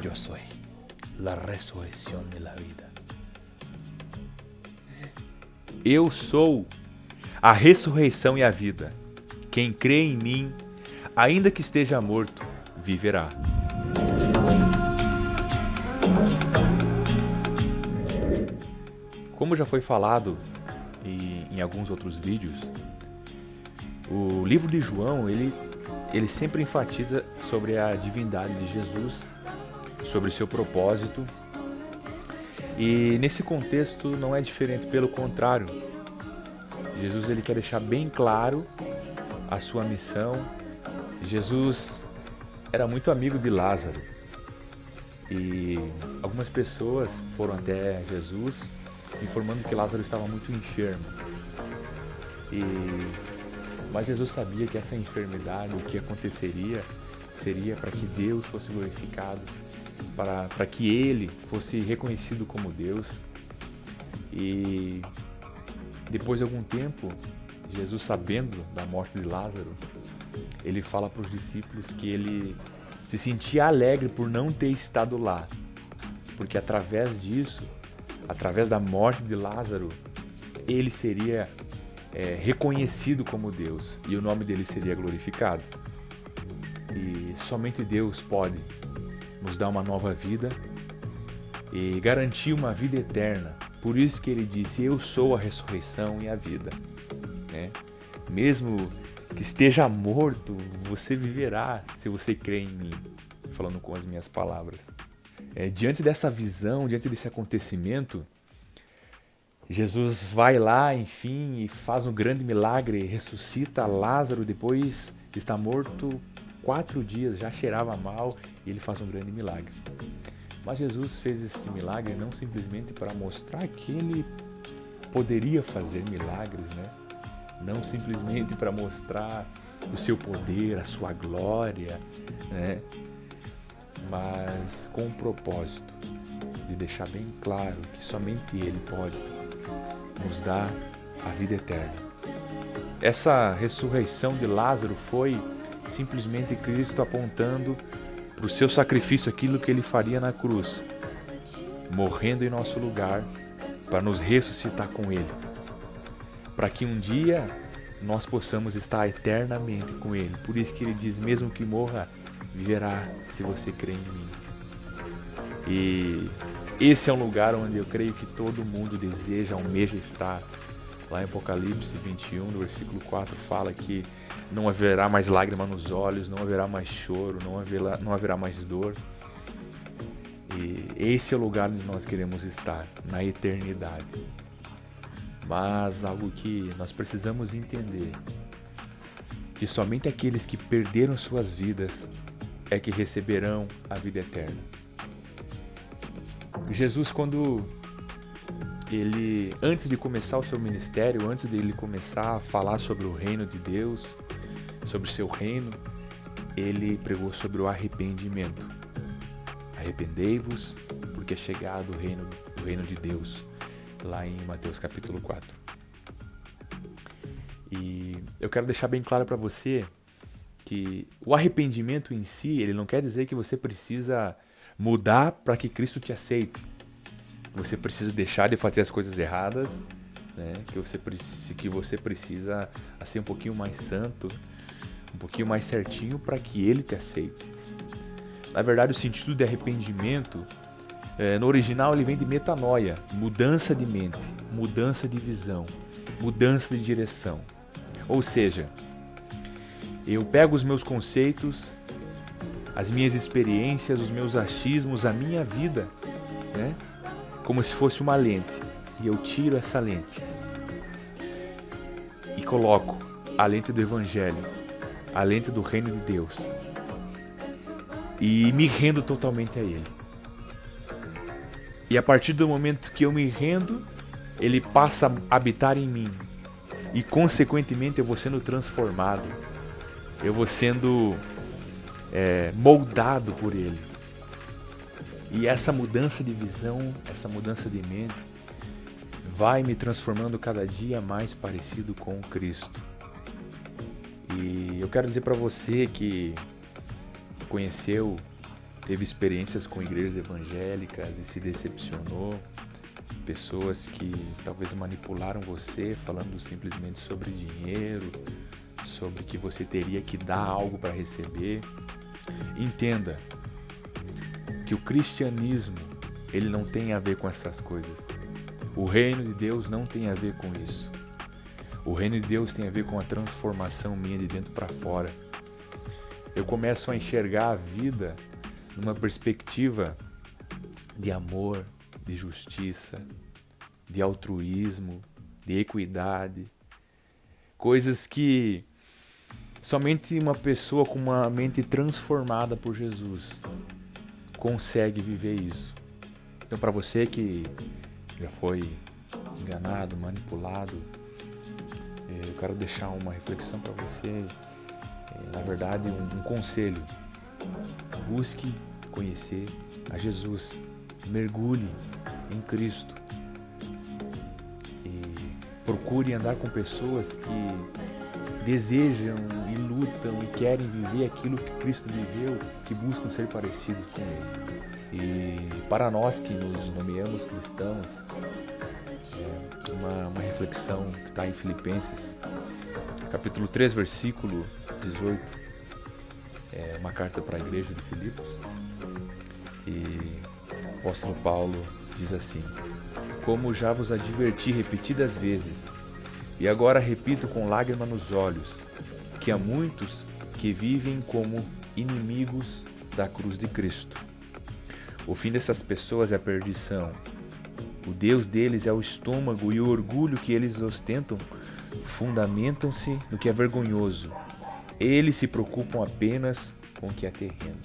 Yo soy la resurrección de la vida. Eu sou a ressurreição e a vida. Quem crê em mim, ainda que esteja morto, viverá. Como já foi falado em alguns outros vídeos, o livro de João, ele sempre enfatiza sobre a divindade de Jesus, sobre seu propósito. E nesse contexto não é diferente, pelo contrário. Jesus ele quer deixar bem claro a sua missão. Jesus era muito amigo de Lázaro. E algumas pessoas foram até Jesus informando que Lázaro estava muito enfermo. Mas Jesus sabia que essa enfermidade, o que aconteceria, seria para que Deus fosse glorificado, para que ele fosse reconhecido como Deus. E depois de algum tempo, Jesus, sabendo da morte de Lázaro, ele fala para os discípulos que ele se sentia alegre por não ter estado lá, porque através disso, através da morte de Lázaro, ele seria reconhecido como Deus e o nome dele seria glorificado. E somente Deus pode nos dar uma nova vida e garantir uma vida eterna. Por isso que ele disse: eu sou a ressurreição e a vida, né? Mesmo que esteja morto, você viverá se você crê em mim, falando com as minhas palavras. Diante dessa visão, diante desse acontecimento, Jesus vai lá, enfim, e faz um grande milagre, ressuscita Lázaro depois de estar morto 4 dias, já cheirava mal, e ele faz um grande milagre. Mas Jesus fez esse milagre não simplesmente para mostrar que ele poderia fazer milagres, né? Não simplesmente para mostrar o seu poder, a sua glória, né? Mas com o propósito de deixar bem claro que somente ele pode nos dar a vida eterna. Essa ressurreição de Lázaro foi simplesmente Cristo apontando para o seu sacrifício, aquilo que ele faria na cruz, morrendo em nosso lugar para nos ressuscitar com ele, para que um dia nós possamos estar eternamente com ele. Por isso que ele diz: mesmo que morra, viverá se você crê em mim. E esse é um lugar onde eu creio que todo mundo deseja, almeja estar. Lá em Apocalipse 21, no versículo 4, fala que não haverá mais lágrima nos olhos, não haverá mais choro, não haverá mais dor. E esse é o lugar onde nós queremos estar, na eternidade. Mas algo que nós precisamos entender, que somente aqueles que perderam suas vidas é que receberão a vida eterna. Jesus, antes de começar o seu ministério, antes de ele começar a falar sobre o reino de Deus, sobre o seu reino, ele pregou sobre o arrependimento. Arrependei-vos, porque é chegado o reino de Deus, lá em Mateus capítulo 4. E eu quero deixar bem claro para você que o arrependimento em si, ele não quer dizer que você precisa mudar para que Cristo te aceite. Você precisa deixar de fazer as coisas erradas, né? Que você precisa ser um pouquinho mais santo, um pouquinho mais certinho para que Ele te aceite. Na verdade, o sentido de arrependimento, no original, ele vem de metanoia, mudança de mente, mudança de visão, mudança de direção. Ou seja, eu pego os meus conceitos, as minhas experiências, os meus achismos, a minha vida, né? Como se fosse uma lente, e eu tiro essa lente e coloco a lente do Evangelho, a lente do Reino de Deus, e me rendo totalmente a Ele. E a partir do momento que eu me rendo, Ele passa a habitar em mim, e consequentemente eu vou sendo transformado, eu vou sendo moldado por Ele. E essa mudança de visão, essa mudança de mente, vai me transformando cada dia mais parecido com Cristo. E eu quero dizer para você que conheceu teve experiências com igrejas evangélicas e se decepcionou, pessoas que talvez manipularam você falando simplesmente sobre dinheiro, sobre que você teria que dar algo para receber. Entenda que o cristianismo, ele não tem a ver com essas coisas. O reino de Deus não tem a ver com isso. O reino de Deus tem a ver com a transformação minha de dentro para fora. Eu começo a enxergar a vida numa perspectiva de amor, de justiça, de altruísmo, de equidade. Coisas que somente uma pessoa com uma mente transformada por Jesus consegue viver isso. Então, para você que já foi enganado, manipulado, eu quero deixar uma reflexão para você, na verdade um conselho. Busque conhecer a Jesus, mergulhe em Cristo e procure andar com pessoas que desejam e lutam e querem viver aquilo que Cristo viveu, que buscam ser parecidos com Ele. E para nós que nos nomeamos cristãos, uma reflexão que está em Filipenses, capítulo 3, versículo 18, é uma carta para a igreja de Filipos, e o apóstolo Paulo diz assim: como já vos adverti repetidas vezes, e agora repito com lágrima nos olhos, que há muitos que vivem como inimigos da cruz de Cristo. O fim dessas pessoas é a perdição. O Deus deles é o estômago, e o orgulho que eles ostentam fundamentam-se no que é vergonhoso. Eles se preocupam apenas com o que é terreno.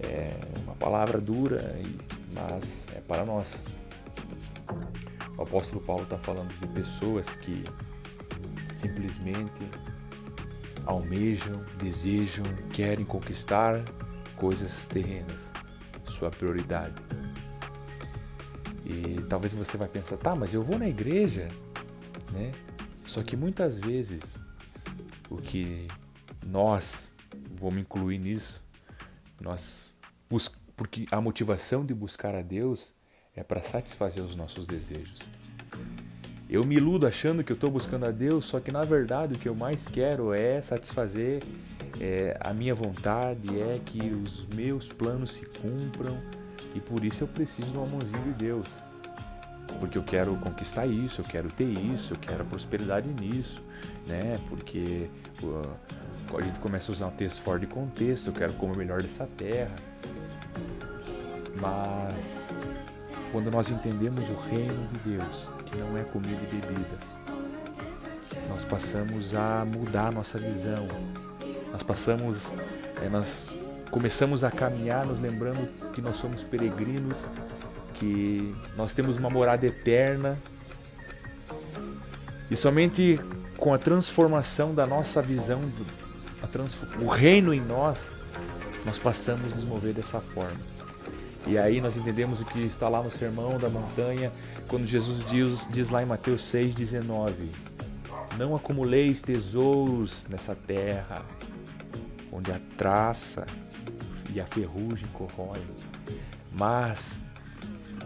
É uma palavra dura, mas é para nós. O apóstolo Paulo está falando de pessoas que simplesmente almejam, desejam, querem conquistar coisas terrenas, sua prioridade. E talvez você vai pensar, tá, mas eu vou na igreja, né? Só que muitas vezes o que nós, vamos incluir nisso, porque a motivação de buscar a Deus é para satisfazer os nossos desejos. Eu me iludo achando que eu estou buscando a Deus, só que na verdade o que eu mais quero é satisfazer a minha vontade, é que os meus planos se cumpram, e por isso eu preciso de uma mãozinha de Deus. Porque eu quero conquistar isso, eu quero ter isso, eu quero prosperidade nisso, né? Porque a gente começa a usar um texto fora de contexto, eu quero comer o melhor dessa terra. Mas quando nós entendemos o reino de Deus, que não é comida e bebida, nós passamos a mudar a nossa visão. Nós começamos a caminhar nos lembrando que nós somos peregrinos, que nós temos uma morada eterna, e somente com a transformação da nossa visão, o reino em nós passamos a nos mover dessa forma. E aí nós entendemos o que está lá no Sermão da Montanha, quando Jesus diz lá em Mateus 6,19: não acumuleis tesouros nessa terra, onde a traça e a ferrugem corroem, mas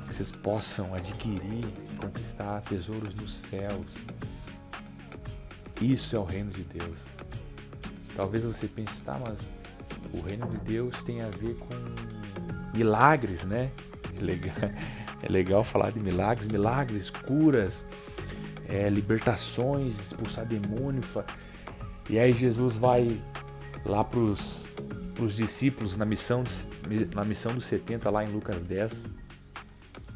que vocês possam adquirir, conquistar tesouros nos céus. Isso é o reino de Deus. Talvez você pense, tá, mas o reino de Deus tem a ver com milagres, né? É legal falar de milagres, curas, libertações, expulsar demônio. E aí Jesus vai lá para os discípulos na missão dos 70, lá em Lucas 10.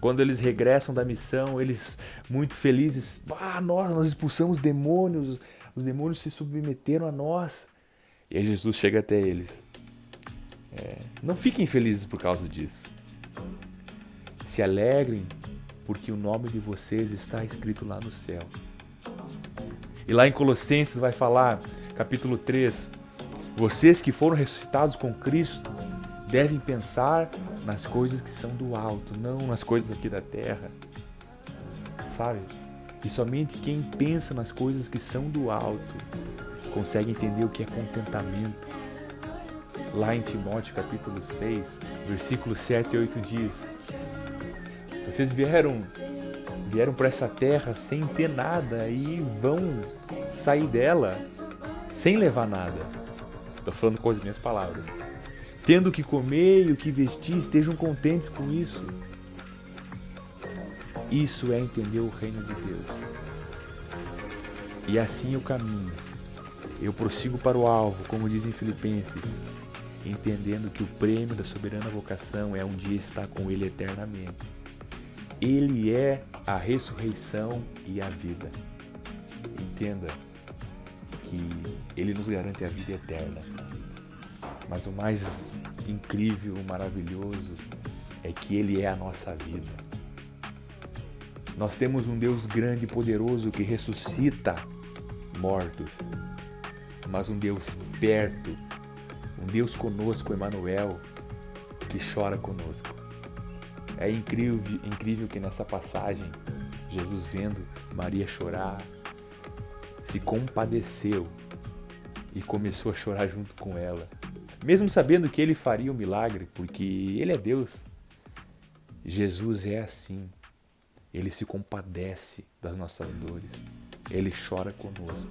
Quando eles regressam da missão, eles muito felizes, nós expulsamos demônios, os demônios se submeteram a nós. E aí Jesus chega até eles: não fiquem felizes por causa disso. Se alegrem, porque o nome de vocês está escrito lá no céu. E lá em Colossenses vai falar, capítulo 3, vocês que foram ressuscitados com Cristo devem pensar nas coisas que são do alto, não nas coisas aqui da terra, sabe? E somente quem pensa nas coisas que são do alto consegue entender o que é contentamento, Lá em Timóteo capítulo 6, versículos 7 e 8 diz: vocês vieram para essa terra sem ter nada e vão sair dela sem levar nada. Estou falando com as minhas palavras. Tendo o que comer e o que vestir, estejam contentes com isso. Isso é entender o reino de Deus. E assim eu caminho. Eu prossigo para o alvo, como dizem Filipenses, entendendo que o prêmio da soberana vocação é um dia estar com Ele eternamente. Ele é a ressurreição e a vida. Entenda que Ele nos garante a vida eterna. Mas o mais incrível, maravilhoso, é que Ele é a nossa vida. Nós temos um Deus grande e poderoso que ressuscita mortos, mas um Deus perto, um Deus conosco, Emmanuel, que chora conosco. É incrível que nessa passagem, Jesus vendo Maria chorar, se compadeceu e começou a chorar junto com ela. Mesmo sabendo que Ele faria o milagre, porque Ele é Deus. Jesus é assim. Ele se compadece das nossas dores. Ele chora conosco.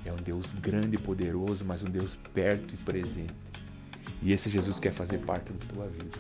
É um Deus grande e poderoso, mas um Deus perto e presente. E esse Jesus quer fazer parte da tua vida.